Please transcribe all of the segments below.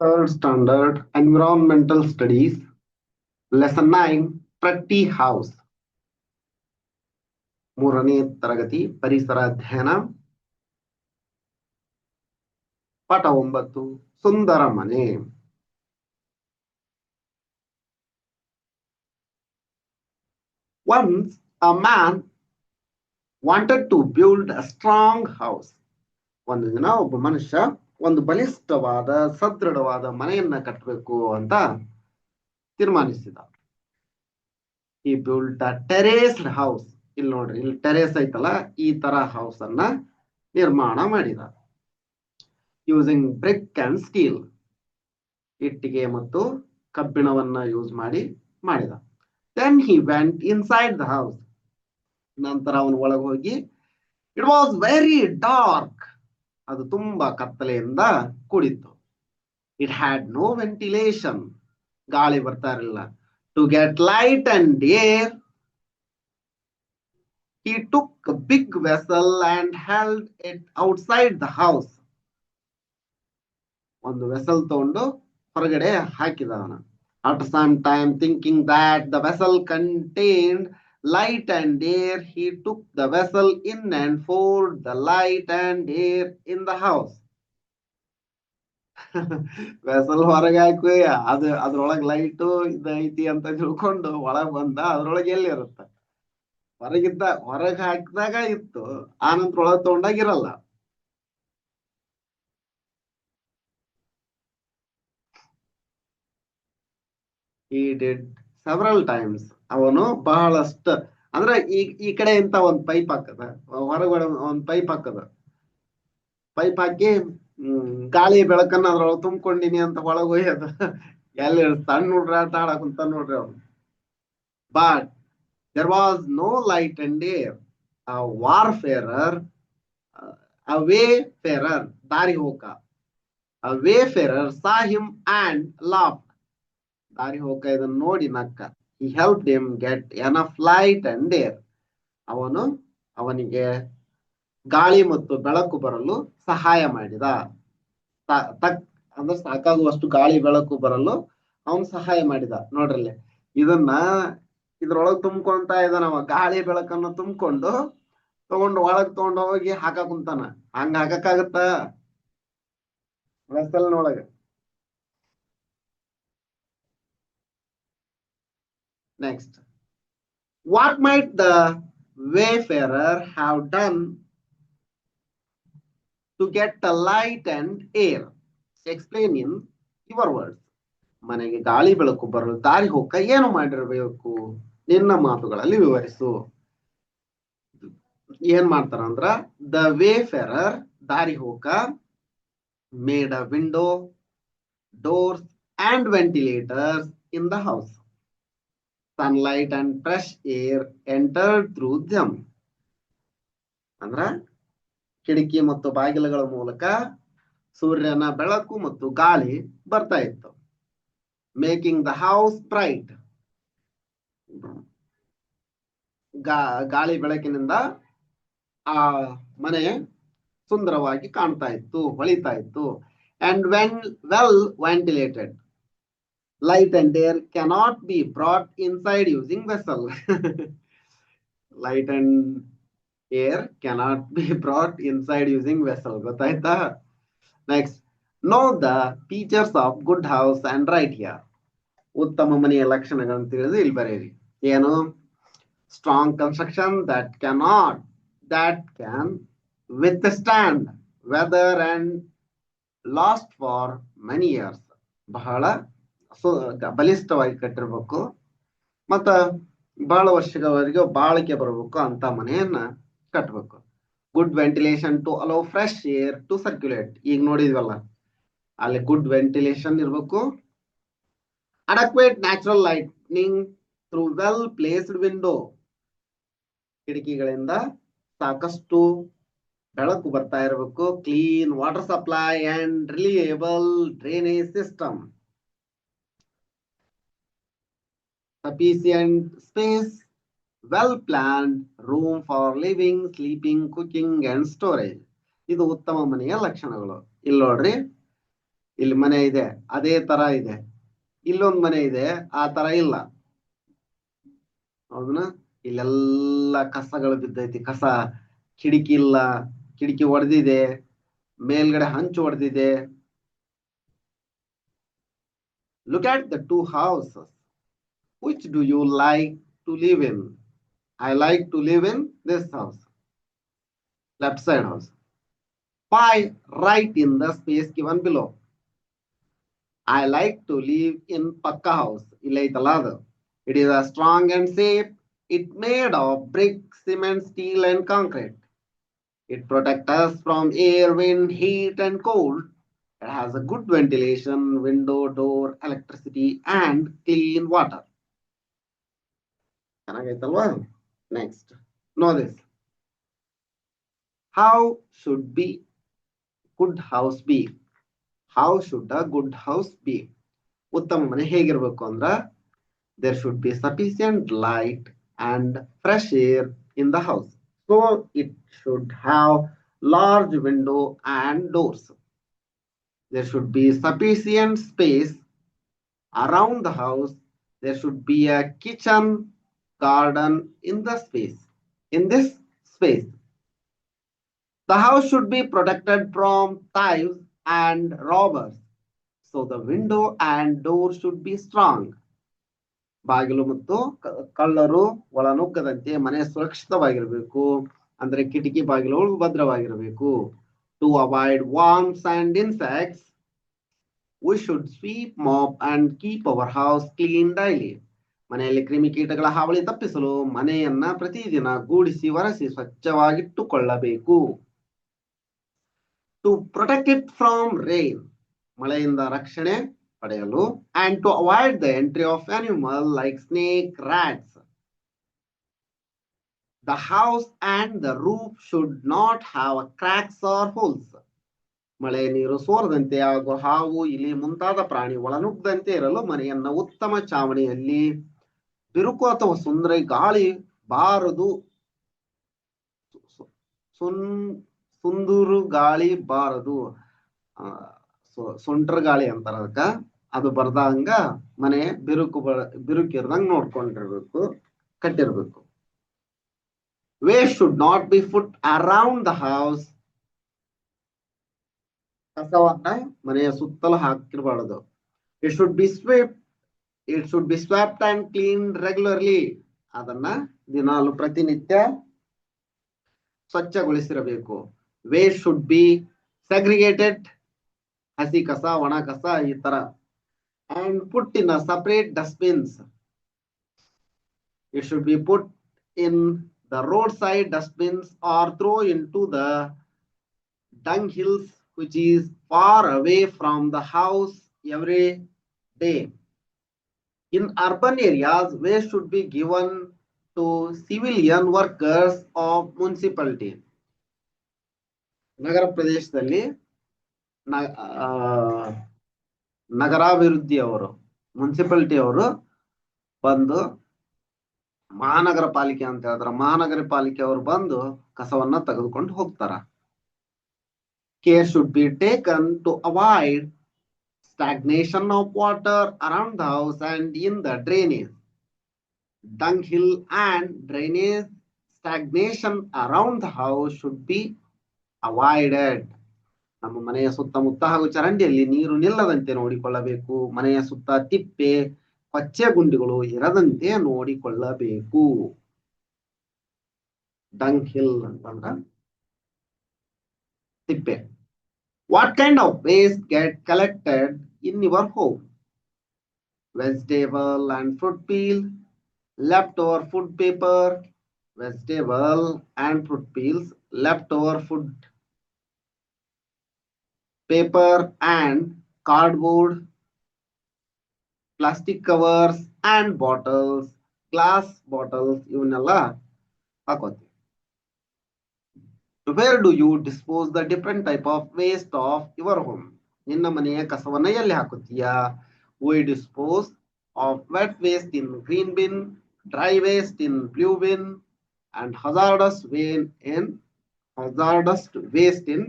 Third standard environmental studies, lesson 9 Pretty house. ಮೂರನೇ ತರಗತಿ ಪರಿಸರ ಅಧ್ಯಯನ ಪಾಠ 9 ಸುಂದರ ಮನೆ. Once a man wanted to build a strong house. ಒಂದು ದಿನ ಒಬ್ಬ ಮನುಷ್ಯ ಒಂದು ಬಲಿಷ್ಠವಾದ ಸದೃಢವಾದ ಮನೆಯನ್ನ ಕಟ್ಟಬೇಕು ಅಂತ ತೀರ್ಮಾನಿಸಿದ. He built a terraced house. ಇಲ್ಲಿ ನೋಡ್ರಿ, ಇಲ್ಲಿ ಟೆರೇಸ್ ಐತಲ್ಲ, ಈ ತರ ಹೌಸ್ ಅನ್ನ ನಿರ್ಮಾಣ ಮಾಡಿದ. ಯೂಸಿಂಗ್ ಬ್ರಿಕ್ ಅಂಡ್ ಸ್ಟೀಲ್, ಇಟ್ಟಿಗೆ ಮತ್ತು ಕಬ್ಬಿಣವನ್ನ ಯೂಸ್ ಮಾಡಿ ಮಾಡಿದ. Then he went inside the house. ನಂತರ ಅವನು ಒಳಗೆ ಹೋಗಿ, ಇಟ್ ವಾಸ್ ವೆರಿ ಡಾರ್ಕ್. ಅದು ತುಂಬಾ ಕತ್ತಲೆಯಿಂದ ಕೂಡಿತ್ತು. ಇಟ್ ಹ್ಯಾಡ್ ನೋ ವೆಂಟಿಲೇಷನ್, ಗಾಳಿ ಬರ್ತಾ ಇರಲಿಲ್ಲ. To get light and air, he took a big vessel and held it outside the house. ಒಂದು ವೆಸಲ್ ತಗೊಂಡು ಹೊರಗಡೆ ಹಾಕಿದ ಅವನ. After some time thinking that the vessel contained light and air, he took the vessel in and poured the light and air in the house. Vessel ಹೊರಗೆ ಹಾಕಿ ಅದ್ರೊಳಗೆ light ಇದೈತಿ ಅಂತ ತಿಳ್ಕೊಂಡು ಒಳಗ್ ಬಂದ. ಅದ್ರೊಳಗೆ ಎಲ್ಲಿ ಇರುತ್ತೆ? ಹೊರಗೆ ಹಾಕಿದಾಗ ಇತ್ತು, ಆನಂತರ ಒಳಗೆ ತಗೊಂಡಾಗಿರಲ್ಲ. He did several times. ಅವನು ಬಹಳಷ್ಟು, ಅಂದ್ರೆ ಈ ಕಡೆ ಇಂತ ಒಂದ್ ಪೈಪ್ ಹಾಕದ, ಹೊರಗಡೆ ಒಂದ್ ಪೈಪ್ ಹಾಕದ. ಪೈಪ್ ಹಾಕಿ ಗಾಳಿ ಬೆಳಕನ್ನ ಅದ್ರೊಳಗೆ ತುಂಬ್ಕೊಂಡಿನಿ ಅಂತ ಒಳಗೆ ಒಯ್ಯದ. ಎಲ್ಲಿ ಸಣ್ಣ ನೋಡ್ರಿ ಆಟ ಆಡಕುಂತ ನೋಡ್ರಿ ಅವ್ನು. But there was no light and air. A warfarer, a wayfarer, ದಾರಿ ಹೋಕ, a wayfarer saw him and laughed. ದಾರಿ ಹೋಕ ಇದನ್ನ ನೋಡಿ ನಕ್ಕ. He helped him get enough light and air. ಅವನಿಗೆ ಗಾಳಿ ಮತ್ತು ಬೆಳಕು ಬರಲು ಸಹಾಯ ಮಾಡಿದ. ಅಂದ್ರೆ ಸಾಕಾಗುವಷ್ಟು ಗಾಳಿ ಬೆಳಕು ಬರಲು ಅವನು ಸಹಾಯ ಮಾಡಿದ. ನೋಡ್ರಲ್ಲಿ, ಇದನ್ನ ಇದ್ರೊಳಗ್ ತುಂಬ್ಕೊಂತ ಇದಾನವ. ಗಾಳಿ ಬೆಳಕನ್ನು ತುಂಬಿಕೊಂಡು ತಗೊಂಡು ಒಳಗ್ ತಗೊಂಡು ಹೋಗಿ ಹಾಕ ಕುಂತಾನ. ಹಂಗ ಹಾಕಕ್ಕಾಗತ್ತ ವೆಸಲ್ನೊಳಗ? Next, what might the wayfarer have done to get the light and air? Explain in your words. ಮನೆಗೆ ಗಾಳಿ ಬೆಳಕು ಬರಲು ದಾರಿ ಹೋಗ ಏನು ಮಾಡಿರಬೇಕು? ನಿನ್ನ ಮಾತುಗಳಲ್ಲಿ ವಿವರಿಸು. ಏನ್ ಮಾಡ್ತಾರ ಅಂದ್ರ, ದ ವೇಫೆರರ್, ದಾರಿ ಹೋಗ, made a window, doors and ventilators in the house. Sunlight and fresh air entered through them. ಅಂದ್ರ ಕಿಟಕಿ ಮತ್ತು ಬಾಗಿಲುಗಳ ಮೂಲಕ ಸೂರ್ಯನ ಬೆಳಕು ಮತ್ತು ಗಾಳಿ ಬರ್ತಾ ಇತ್ತು. ಮೇಕಿಂಗ್ ದ ಹೌಸ್ ಬ್ರೈಟ್, ಗಾಳಿ ಬೆಳಕಿನಿಂದ ಆ ಮನೆ ಸುಂದರವಾಗಿ ಕಾಣ್ತಾ ಇತ್ತು, ಹೊಳಿತಾ ಇತ್ತು. And well ventilated, light and air cannot be brought inside using vessel. Light and air cannot be brought inside using vessel. ಗೊತ್ತಾಯ್ತಾ? Next, know the features of good house and write here. ಉತ್ತಮ ಮನೆಯ ಲಕ್ಷಣಗಳನ್ನು ತಿಳಿದು ಇಲ್ಲಿ ಬರೆಯಿರಿ. ಏನು? Strong construction, that can withstand weather and last for many years. ಬಹಳ ಬಲಿಷ್ಠವಾಗಿ ಕಟ್ಟಿರ್ಬೇಕು, ಮತ್ತ ಬಹಳ ವರ್ಷಗಳವರೆಗೆ ಬಾಳಿಕೆ ಬರಬೇಕು ಅಂತ ಮನೆಯನ್ನ ಕಟ್ಟಬೇಕು. Good ventilation to allow fresh air to circulate. ಈಗ ನೋಡಿದ್ವಲ್ಲ, ಅಲ್ಲಿ ಗುಡ್ ವೆಂಟಿಲೇಷನ್ ಇರ್ಬೇಕು. Adequate natural lighting through well placed window. ಕಿಟಕಿಗಳಿಂದ ಸಾಕಷ್ಟು ಬೆಳಕು ಬರ್ತಾ ಇರಬೇಕು. Clean water supply and reliable drainage system. Sufficient space, well-planned room for living, sleeping, cooking and storage. ಇದು ಉತ್ತಮ ಮನೆಯ ಲಕ್ಷಣಗಳು. ಇಲ್ಲಿ ನೋಡ್ರಿ, ಇಲ್ಲಿ ಮನೆ ಇದೆ, ಅದೇ ತರ ಇದೆ. ಇಲ್ಲೊಂದು ಮನೆ ಇದೆ, ಆ ತರ ಇಲ್ಲ. ಹೌದನ? ಇಲ್ಲೆಲ್ಲ ಕಸಗಳು ಬಿದ್ದೈತಿ. ಕಸ, ಕಿಟಕಿ ಇಲ್ಲ, ಕಿಟಕಿ ಒಡೆದಿದೆ, ಮೇಲ್ಗಡೆ ಹಂಚು ಹೊಡೆದಿದೆ. Look at the two houses. Which do you like to live in? I like to live in this house. Left side house. 5. Write in the space given below. I like to live in Pakka house. It is a strong and safe. It made of brick, cement, steel, and concrete. It protects us from air, wind, heat, and cold. It has a good ventilation, window, door, electricity, and clean water. Next. Know this. How should be good house be? How should a good house be? ಉತ್ತಮ ಮನೆ ಹೇಗಿರಬೇಕು ಅಂದ್ರ, there should be sufficient light and fresh air in the house. So it should have large window and doors. There should be sufficient space around the house. There should be a kitchen, garden in the space. In this space, the house should be protected from thieves and robbers. So the window and door should be strong. ಬಾಗಿಲು ಮತ್ತು ಕಳ್ಳರು ಒಳನುಗ್ಗದಂತೆ ಮನೆ ಸುರಕ್ಷಿತವಾಗಿರಬೇಕು. ಅಂದ್ರೆ ಕಿಟಕಿ ಬಾಗಿಲುಗಳು ಭದ್ರವಾಗಿರಬೇಕು. To avoid worms and insects, we should sweep, mop and keep our house clean daily. ಮನೆಯಲ್ಲಿ ಕ್ರಿಮಿಕೀಟಗಳ ಹಾವಳಿ ತಪ್ಪಿಸಲು ಮನೆಯನ್ನ ಪ್ರತಿದಿನ ಗೂಡಿಸಿ ಒರೆಸಿ ಸ್ವಚ್ಛವಾಗಿಟ್ಟುಕೊಳ್ಳಬೇಕು. To protect it from rain, ಮಳೆಯಿಂದ ರಕ್ಷಣೆ ಪಡೆಯಲು. And to avoid the entry of animals like snake, rats. The house and the roof should not have cracks or holes. ಮಳೆ ನೀರು ಸೋರದಂತೆ ಹಾಗೂ ಹಾವು, ಇಲಿ ಮುಂತಾದ ಪ್ರಾಣಿ ಒಳನುಗ್ಗದಂತೆ ಇರಲು ಮನೆಯನ್ನ ಉತ್ತಮ ಚಾವಣಿಯಲ್ಲಿ ಬಿರುಕು ಅಥವಾ ಸುಂದರ ಗಾಳಿ ಬಾರದು. ಸುಂದೂರು ಗಾಳಿ ಬಾರದು, ಸುಂಟ್ರ ಗಾಳಿ ಅಂತಾರ ಅದಕ್ಕ. ಅದು ಬರ್ದಂಗ ಮನೆ ಬಿರುಕಿರ್ದಂಗ ನೋಡ್ಕೊಂಡಿರ್ಬೇಕು, ಕಟ್ಟಿರ್ಬೇಕು. Waste should not be put around the house. ಕಸವನ್ನ ಮನೆಯ ಸುತ್ತಲೂ ಹಾಕಿರಬಾರದು. It should be swept and cleaned regularly. ಅದನ್ನ ದಿನಾಲು ಪ್ರತಿನಿತ್ಯ ಸ್ವಚ್ಛಗೊಳಿಸಿರಬೇಕು. Waste should be segregated, ಹಸಿ ಕಸ, ಒಣ ಕಸ ಈ ತರ, and put in a separate dustbins. It should be put in the roadside dustbins or throw into the dung hills, which is far away from the house every day. In urban areas, waste should be given to civilian workers of municipality. ನಗರ ಪ್ರದೇಶದಲ್ಲಿ ನಗರಾಭಿವೃದ್ಧಿ ಅವರು, municipality ಅವರು ಬಂದು, ಮಹಾನಗರ ಪಾಲಿಕೆ ಅಂತ ಹೇಳಿದ್ರೆ ಮಹಾನಗರ ಪಾಲಿಕೆ ಅವರು ಬಂದು ಕಸವನ್ನ ತೆಗೆದುಕೊಂಡು ಹೋಗ್ತಾರ. Care should be taken to avoid stagnation of water around the house and in the drainage. Dunghill and drainage stagnation around the house should be avoided. ನಮ್ಮ ಮನೆಯ ಸುತ್ತಮುತ್ತ ಹಾಗೂ ಚರಂಡಿಯಲ್ಲಿ ನೀರು ನಿಲ್ಲದಂತೆ ನೋಡಿಕೊಳ್ಳಬೇಕು. ಮನೆಯ ಸುತ್ತ ತಿಪ್ಪೆ, ಕೊಚ್ಚೆ ಗುಂಡಿಗಳು ಇರದಂತೆ ನೋಡಿಕೊಳ್ಳಬೇಕು. ಡಂಗ್ಹಿಲ್ ಅಂತಂದ್ರ ತಿಪ್ಪೆ. What kind of waste get collected in your home? Vegetable and fruit peel, leftover food paper, vegetable and fruit peels, leftover food paper and cardboard, plastic covers and bottles, glass bottles, ಇವನ್ನೆಲ್ಲ ಹಾಕೋತೀವಿ. Where do you dispose the different type of waste of your home? ನಿನ್ನ ಮನೆಯ ಕಸವನ್ನ ಎಲ್ಲಿ ಹಾಕುತ್ತೀಯಾ? We dispose of wet waste in green bin, dry waste in blue bin, and hazardous waste in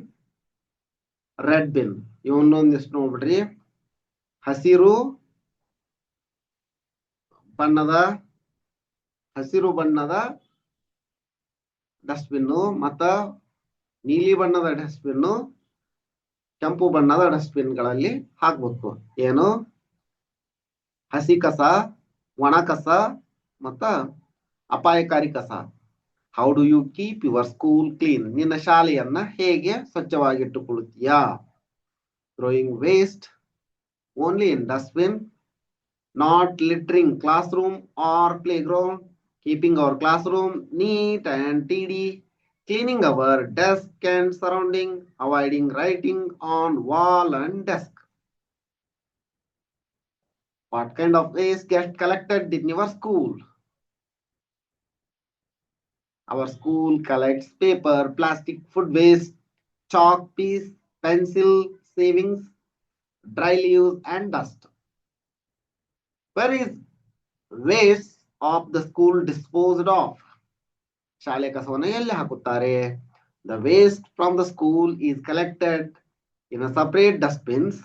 red bin. ಇವನ್ನೊಂದಿಷ್ಟು ನೋಡ್ಬಿಡ್ರಿ. ಹಸಿರು ಬಣ್ಣದ dustbin ಮತ್ತ ನೀಲಿ ಬಣ್ಣದ ಡಸ್ಟ್ಬಿನ್, ಕೆಂಪು ಬಣ್ಣದ ಡಸ್ಟ್ಬಿನ್ ಗಳಲ್ಲಿ ಹಾಕ್ಬೇಕು. ಏನು? ಹಸಿ ಕಸ, ಒಣ ಕಸ ಮತ್ತ ಅಪಾಯಕಾರಿ ಕಸ. How do you keep your school clean? ನಿನ್ನ ಶಾಲೆಯನ್ನ ಹೇಗೆ ಸ್ವಚ್ಛವಾಗಿಟ್ಟುಕೊಳ್ಳುತ್ತೀಯಾ? Throwing waste only in dustbin, not littering classroom or playground, keeping our classroom neat and tidy, cleaning our desk and surrounding, avoiding writing on wall and desk. What kind of waste gets collected in your school? Our school collects paper, plastic, food waste, chalk piece, pencil, savings, dry leaves and dust. Where is waste of the school disposed of? ಶಾಲೆ ಕಸವನ್ನು ಎಲ್ಲಿ ಹಾಕುತ್ತಾರೆ? The waste from the school is collected in a separate dustbins.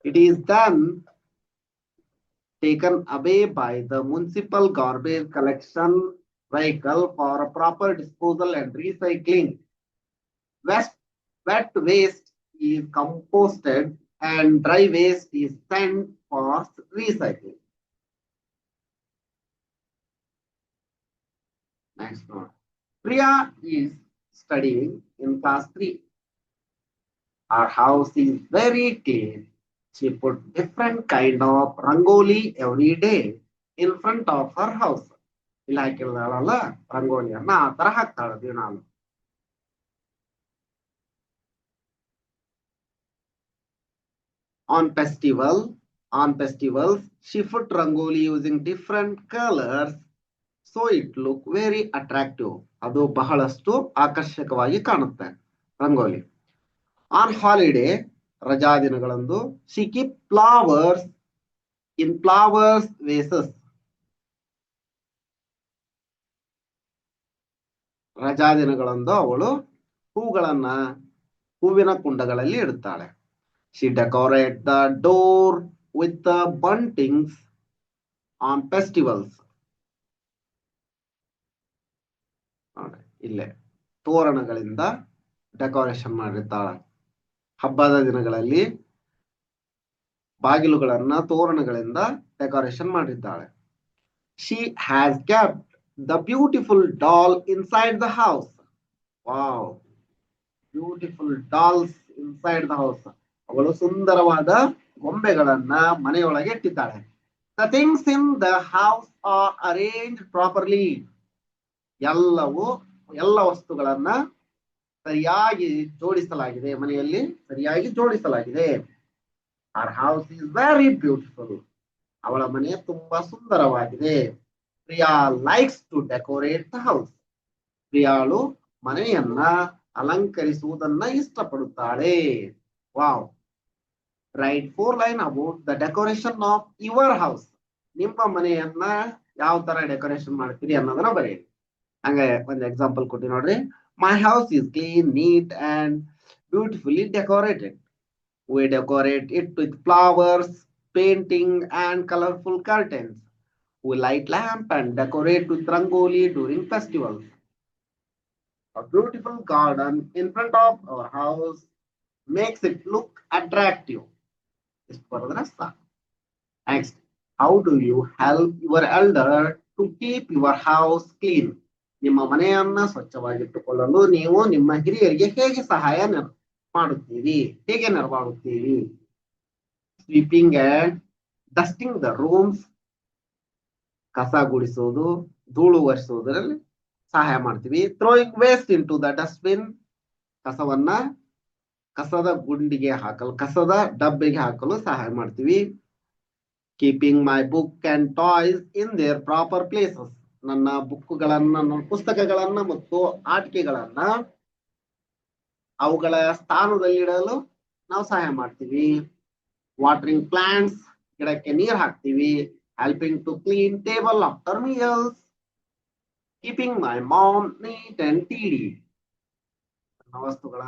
It is then taken away by the municipal garbage collection vehicle for a proper disposal and recycling. Wet waste is composted and dry waste is sent for recycling. Next one. Priya is studying in class 3. Our house is very clean. She put different kind of rangoli every day in front of her house. ಇಲ್ಲಿ ಹಾಕಿರ್ತಾಳಲ್ಲ ರಂಗೋಲಿಯನ್ನ ಆ ತರ ಹಾಕ್ತಾಳ ದಿನಾಲು. On festivals, she put rangoli using different colors so it look very attractive. ಅದು ಬಹಳಷ್ಟು ಆಕರ್ಷಕವಾಗಿ ಕಾಣುತ್ತೆ rangoli. On holiday, ರಜಾ ದಿನಗಳಂದು she keep flowers in flowers vases. ರಜಾ ದಿನಗಳಂದು ಅವಳು ಹೂವಿನ ಕುಂಡಗಳಲ್ಲಿ ಇಡುತ್ತಾಳೆ. She decorate the door with the buntings on festivals. ಇಲ್ಲೇ ತೋರಣಗಳಿಂದ ಡೆಕೋರೇಷನ್ ಮಾಡಿರ್ತಾಳೆ. ಹಬ್ಬದ ದಿನಗಳಲ್ಲಿ ಬಾಗಿಲುಗಳನ್ನ ತೋರಣಗಳಿಂದ ಡೆಕೋರೇಷನ್ ಮಾಡಿದ್ದಾಳೆ. She has kept the beautiful doll inside the house. Wow, beautiful dolls inside the house. ಅವಳು ಸುಂದರವಾದ ಗೊಂಬೆಗಳನ್ನ ಮನೆಯೊಳಗೆ ಇಟ್ಟಿದ್ದಾಳೆ. The things in the house are arranged properly. ಎಲ್ಲ ವಸ್ತುಗಳನ್ನ ಸರಿಯಾಗಿ ಜೋಡಿಸಲಾಗಿದೆ. ಮನೆಯಲ್ಲಿ ಸರಿಯಾಗಿ ಜೋಡಿಸಲಾಗಿದೆ. Her house is very beautiful. ಅವಳ ಮನೆ ತುಂಬಾ ಸುಂದರವಾಗಿದೆ. Priya likes to decorate the house. ಪ್ರಿಯಾಳು ಮನೆಯನ್ನ ಅಲಂಕರಿಸುವುದನ್ನ ಇಷ್ಟಪಡುತ್ತಾಳೆ. Wow. Write 4 lines about the decoration of your house. ನಿಮ್ಮ ಮನೆಯನ್ನ ಯಾವ ತರ ಡೆಕೋರೇಷನ್ ಮಾಡ್ತೀರಿ ಅನ್ನೋದನ್ನ ಬರೆಯಿರಿ. ಹಂಗೆ ಒಂದು ಎಕ್ಸಾಂಪಲ್ ಕೊಟ್ಟಿ ನೋಡ್ರಿ. My house is clean, neat and beautifully decorated. We decorate it with flowers, painting and colorful curtains. We light lamp and decorate with rangoli during festivals. A beautiful garden in front of our house makes it look attractive. Next, how do you help your elder to keep your house clean? ನಿಮ್ಮ ಮನೆಯನ್ನ ಸ್ವಚ್ಛವಾಗಿಟ್ಟುಕೊಳ್ಳಲು ನೀವು ನಿಮ್ಮ ಹಿರಿಯರಿಗೆ ಹೇಗೆ ಸಹಾಯ ಮಾಡುತ್ತೀರಿ? ಹೇಗೆ ನೆರವಾಗುತ್ತೀರಿ? Sweeping and dusting the rooms. ಕಸ ಗುಡಿಸೋದು, ಧೂಳು ಒರೆಸೋದ್ರಲ್ಲಿ ಸಹಾಯ ಮಾಡ್ತೀವಿ. Throwing waste into the dustbin. ಕಸದ ಗುಂಡಿಗೆ ಹಾಕಲು, ಕಸದ ಡಬ್ಬಿಗೆ ಹಾಕಲು ಸಹಾಯ ಮಾಡ್ತೀವಿ. Keeping my book and toys in their proper places. ನನ್ನ ಬುಕ್ಗಳನ್ನ, ಪುಸ್ತಕಗಳನ್ನ ಮತ್ತು ಆಟಿಕೆಗಳನ್ನ ಅವುಗಳ ಸ್ಥಾನದಲ್ಲಿಡಲು ನಾವು ಸಹಾಯ ಮಾಡ್ತೀವಿ. ವಾಟರಿಂಗ್ ಪ್ಲಾಂಟ್ಸ್, ಗಿಡಕ್ಕೆ ನೀರು ಹಾಕ್ತೀವಿ. Helping to clean table after meals. Keeping my mom neat and tidy. ವಸ್ತುಗಳ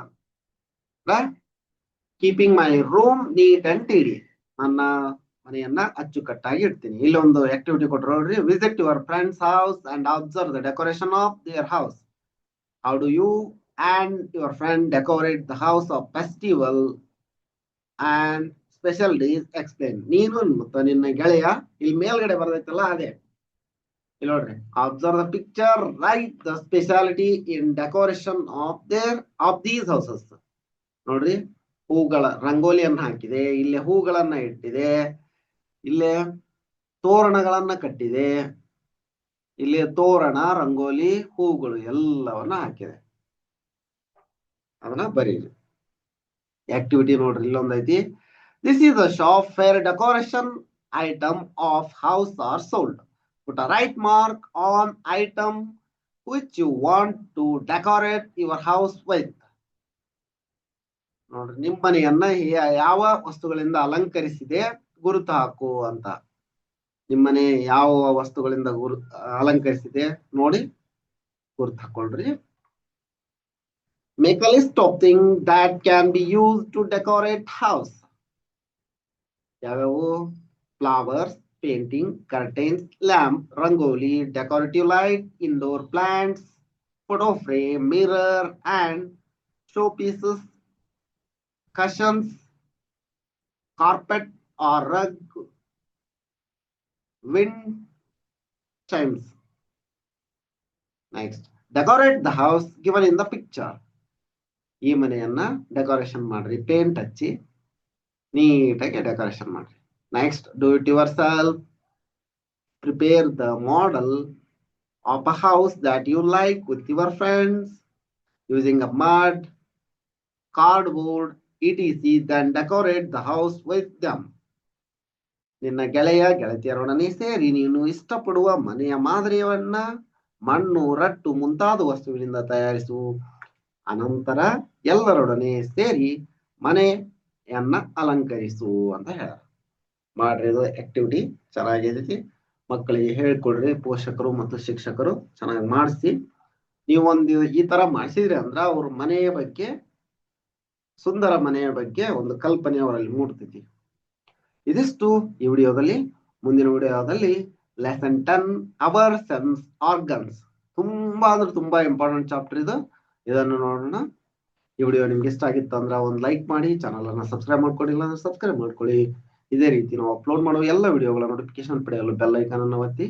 keeping my room neat and tidy. ನನ್ನ ಮನೆಯನ್ನ ಅಚ್ಚುಕಟ್ಟಾಗಿ ಇಡ್ತೀನಿ. ಇಲ್ಲೊಂದು ಆಕ್ಟಿವಿಟಿ ಕೊಟ್ಟರು ನೋಡ್ರಿ. Visit your friends house and observe the decoration of their house. How do you and your friend decorate the house of festival and special days explain. ನೀನು ಮತ್ತು ನಿನ್ನ ಗೆಳೆಯ ಇಲ್ಲಿ ಮೇಲ್ಗಡೆ ಬರ್ತೈತಲ್ಲ ಅದೇ ಇಲ್ಲಿ ನೋಡ್ರಿ. Observe the picture, right the speciality in decoration of these houses. ನೋಡ್ರಿ, ಹೂಗಳ ರಂಗೋಲಿಯನ್ನ ಹಾಕಿದೆ, ಇಲ್ಲಿ ಹೂಗಳನ್ನ ಇಟ್ಟಿದೆ, ಇಲ್ಲೇ ತೋರಣಗಳನ್ನ ಕಟ್ಟಿದೆ, ಇಲ್ಲಿ ತೋರಣ, ರಂಗೋಲಿ, ಹೂಗಳು ಎಲ್ಲವನ್ನ ಹಾಕಿದೆ. ಅದನ್ನ ಬರೀರಿ. ಆಕ್ಟಿವಿಟಿ ನೋಡ್ರಿ, ಇಲ್ಲೊಂದೈತಿ. This is a shop fair decoration item of house are sold. Put a right mark on item which you want to decorate your house with. ನೋಡ್ರಿ, ನಿಮ್ಮ ಮನೆಯನ್ನ ಯಾವ ವಸ್ತುಗಳಿಂದ ಅಲಂಕರಿಸಿದೆ ಗುರುತು ಹಾಕು ಅಂತ. ನಿಮ್ಮನೆ ಯಾವ ವಸ್ತುಗಳಿಂದ ಅಲಂಕರಿಸಿದೆ ನೋಡಿ ಗುರುತು ಹಾಕೊಳ್ರಿ. Make a list of thing that can be use to decorate house. ಯಾವ್ಯಾವು? Flowers, painting, curtains, lamp, rangoli, decorative light, indoor plants, photo frame, mirror and showpieces, cushions, carpet or rug, wind chimes. Next, decorate the house given in the picture. ಈ ಮನೆಯನ್ನ decoration ಮಾಡ್ರಿ, paint ಹಚ್ಚಿ ನೀಟಾಗಿ decoration ಮಾಡ್ರಿ. Next, do it yourself. Prepare the model of a house that you like with your friends using a mud, cardboard, etc. Then decorate the house with them. ನಿನ್ನ ಗೆಳೆಯ ಗೆಳತಿಯರೊಡನೆ ಸೇರಿ ನೀನು ಇಷ್ಟಪಡುವ ಮನೆಯ ಮಾದರಿಯವನ್ನ ಮಣ್ಣು, ರಟ್ಟು ಮುಂತಾದ ವಸ್ತುವಿನಿಂದ ತಯಾರಿಸು. ಅನಂತರ ಎಲ್ಲರೊಡನೆ ಸೇರಿ ಮನೆಯನ್ನ ಅಲಂಕರಿಸು ಅಂತ ಹೇಳ ಮಾಡ್ರಿ. ಇದು ಆಕ್ಟಿವಿಟಿ ಚೆನ್ನಾಗಿರ್ತೈತಿ. ಮಕ್ಕಳಿಗೆ ಹೇಳ್ಕೊಡ್ರಿ, ಪೋಷಕರು ಮತ್ತು ಶಿಕ್ಷಕರು ಚೆನ್ನಾಗಿ ಮಾಡಿಸಿ. ನೀವೊಂದು ಈ ತರ ಮಾಡಿಸಿದ್ರಿ ಅಂದ್ರ ಅವ್ರ ಮನೆಯ ಬಗ್ಗೆ, ಸುಂದರ ಮನೆಯ ಬಗ್ಗೆ ಒಂದು ಕಲ್ಪನೆ ಅವರಲ್ಲಿ ಮೂಡ್ತೈತಿ. ಇದಿಷ್ಟು ಈ ವಿಡಿಯೋದಲ್ಲಿ. ಮುಂದಿನ ವಿಡಿಯೋದಲ್ಲಿ ಲೆಸನ್ 10 ಅವರ್ ಸೆನ್ಸ್ ಆರ್ಗನ್ಸ್. ತುಂಬಾ ಅಂದ್ರೆ ತುಂಬಾ ಇಂಪಾರ್ಟೆಂಟ್ ಚಾಪ್ಟರ್ ಇದು. ಇದನ್ನು ನೋಡೋಣ. ಈ ವಿಡಿಯೋ ನಿಮ್ಗೆ ಇಷ್ಟ ಆಗಿತ್ತು ಅಂದ್ರೆ ಒಂದು ಲೈಕ್ ಮಾಡಿ, ಚಾನಲ್ ಅನ್ನ ಸಬ್ಸ್ಕ್ರೈಬ್ ಮಾಡ್ಕೊಂಡಿಲ್ಲ ಅಂದ್ರೆ ಸಬ್ಸ್ಕ್ರೈಬ್ ಮಾಡ್ಕೊಳ್ಳಿ. ಇದೇ ರೀತಿ ನಾವು ಅಪ್ಲೋಡ್ ಮಾಡುವ ಎಲ್ಲ ವಿಡಿಯೋಗಳ ನೋಟಿಫಿಕೇಶನ್ ಪಡೆಯಲು ಬೆಲ್ ಐಕಾನ್ ಅನ್ನು ಒತ್ತಿ.